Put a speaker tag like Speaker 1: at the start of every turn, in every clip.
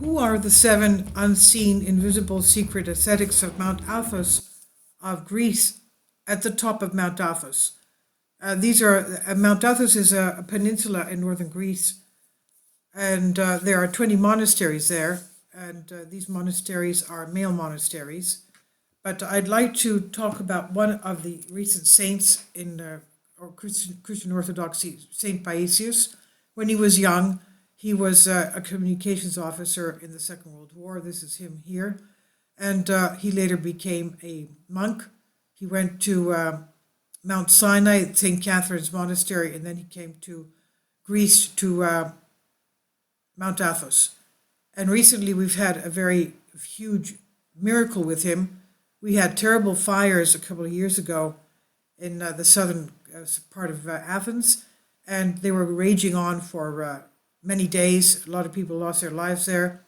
Speaker 1: Who are the seven unseen, invisible, secret ascetics of Mount Athos of Greece at the top of Mount Athos? Mount Athos is a peninsula in northern Greece, and there are 20 monasteries there, and these monasteries are male monasteries. But I'd like to talk about one of the recent saints or Christian Orthodoxy, Saint Paisius. When he was young, he was a communications officer in the Second World War. This is him here. And he later became a monk. He went to Mount Sinai, St. Catherine's Monastery, and then he came to Greece to Mount Athos. And recently we've had a very huge miracle with him. We had terrible fires a couple of years ago in the southern part of Athens, and they were raging on for many days. A lot of people lost their lives there.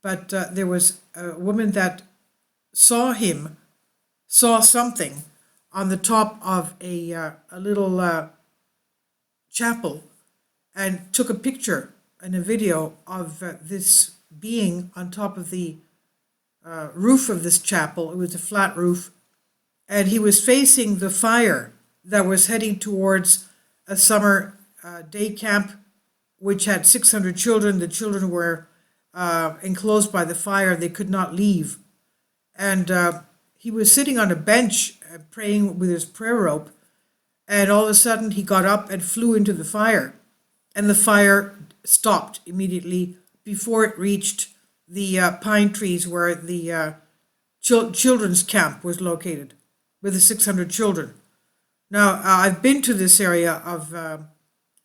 Speaker 1: But there was a woman that saw something on the top of a little chapel, and took a picture and a video of this being on top of the roof of this chapel. It was a flat roof, and he was facing the fire that was heading towards a summer day camp, which had 600 children. The children were enclosed by the fire. They could not leave. And he was sitting on a bench praying with his prayer rope, and all of a sudden he got up and flew into the fire. And the fire stopped immediately before it reached the pine trees where the children's camp was located, with the 600 children. Now, I've been to this area of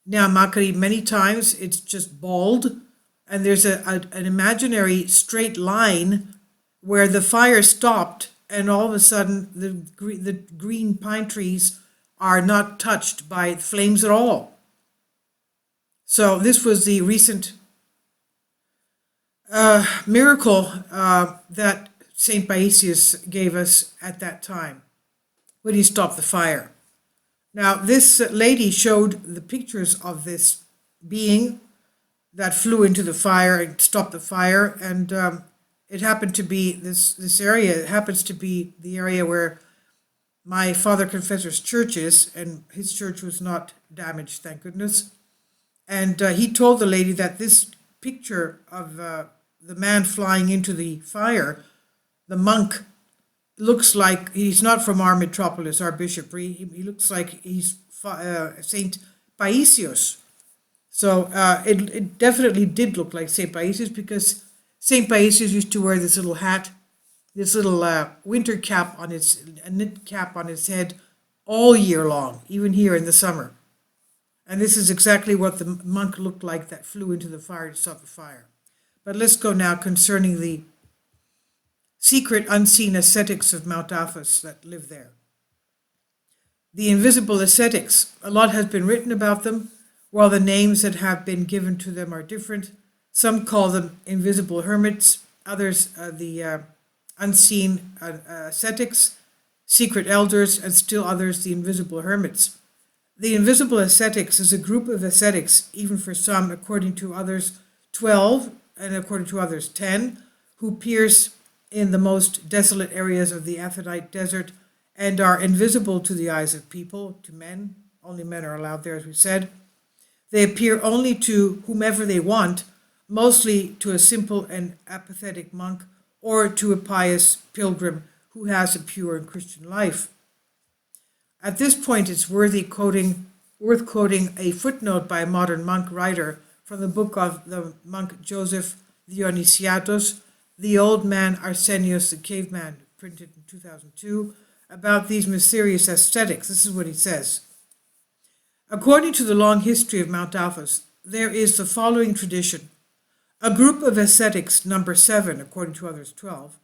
Speaker 1: Neamakari many times. It's just bald, and there's an imaginary straight line where the fire stopped, and all of a sudden the green pine trees are not touched by flames at all. So this was the recent miracle that Saint Paisius gave us at that time when he stopped the fire. Now, this lady showed the pictures of this being that flew into the fire and stopped the fire, and it happened to be this area. It happens to be the area where my Father Confessor's church is, and his church was not damaged, thank goodness. And he told the lady that this picture of the man flying into the fire, the monk, looks like he's not from our metropolis, our bishopry. He looks like he's Saint Paisius. So it definitely did look like Saint Paisius, because Saint Paisius used to wear this little hat, this little winter cap on a knit cap on his head all year long, even here in the summer. And this is exactly what the monk looked like that flew into the fire to stop the fire. But let's go now concerning the secret, unseen ascetics of Mount Athos that live there. The invisible ascetics, a lot has been written about them, while the names that have been given to them are different. Some call them invisible hermits, others the unseen ascetics, secret elders, and still others the invisible hermits. The invisible ascetics is a group of ascetics, even for some, according to others 12, and according to others 10, who pierce in the most desolate areas of the Athonite desert and are invisible to the eyes of people, to men. Only men are allowed there, as we said. They appear only to whomever they want, mostly to a simple and apathetic monk or to a pious pilgrim who has a pure and Christian life. At this point, it's worth quoting a footnote by a modern monk writer from the book of the monk Joseph Dionysiatos, The Old Man Arsenius the Caveman, printed in 2002, about these mysterious ascetics. This is what he says. According to the long history of Mount Athos, there is the following tradition. A group of ascetics, number 7, according to others 12,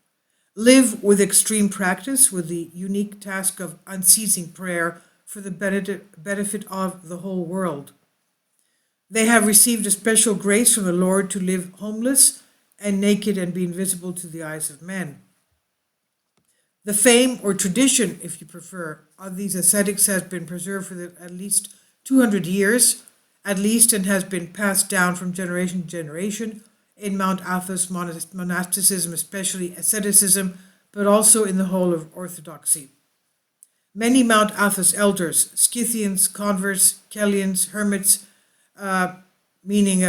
Speaker 1: live with extreme practice, with the unique task of unceasing prayer for the benefit of the whole world. They have received a special grace from the Lord to live homeless and naked and be invisible to the eyes of men. The fame or tradition, if you prefer, of these ascetics has been preserved for at least 200 years, at least, and has been passed down from generation to generation in Mount Athos monasticism, especially asceticism, but also in the whole of Orthodoxy. Many Mount Athos elders, Scythians, converts, Kelians, hermits, meaning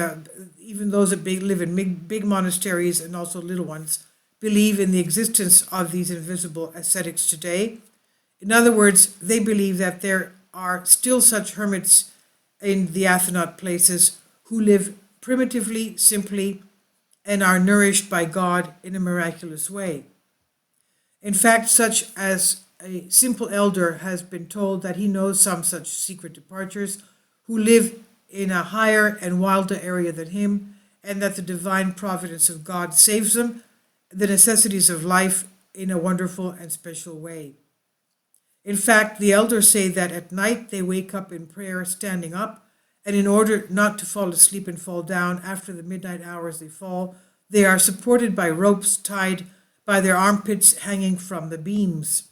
Speaker 1: even those that live in big monasteries and also little ones, believe in the existence of these invisible ascetics today. In other words, they believe that there are still such hermits in the Athonot places who live primitively, simply, and are nourished by God in a miraculous way. In fact, such as a simple elder has been told that he knows some such secret departures who live in a higher and wilder area than him, and that the divine providence of God saves them the necessities of life in a wonderful and special way. In fact, the elders say that at night they wake up in prayer standing up, and in order not to fall asleep and fall down after the midnight hours they are supported by ropes tied by their armpits hanging from the beams.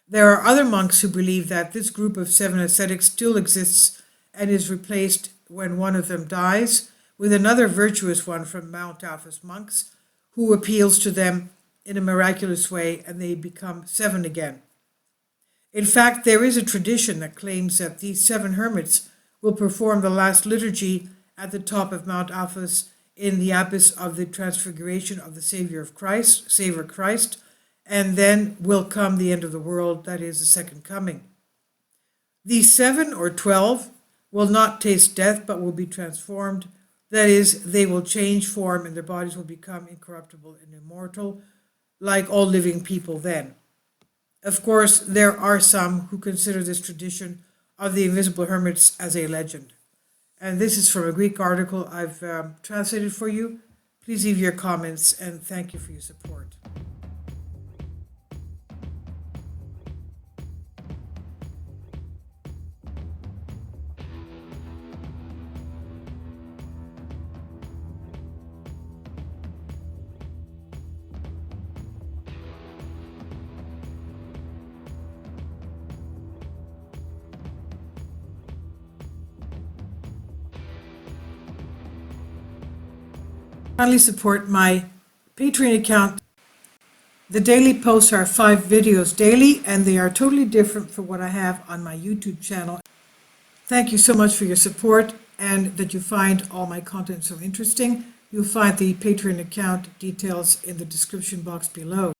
Speaker 1: There are other monks who believe that this group of 7 ascetics still exists and is replaced when one of them dies with another virtuous one from Mount Athos monks who appeals to them in a miraculous way, and they become 7 again. In fact, there is a tradition that claims that these 7 hermits will perform the last liturgy at the top of Mount Athos in the abyss of the transfiguration of the Savior Christ, and then will come the end of the world, that is, the second coming. These 7 or 12 will not taste death, but will be transformed. That is, they will change form and their bodies will become incorruptible and immortal, like all living people then. Of course, there are some who consider this tradition of the invisible hermits as a legend. And this is from a Greek article I've translated for you. Please leave your comments, and thank you for your support. Kindly support my Patreon account. The daily posts are 5 videos daily, and they are totally different from what I have on my YouTube channel. Thank you so much for your support, and that you find all my content so interesting. You'll find the Patreon account details in the description box below.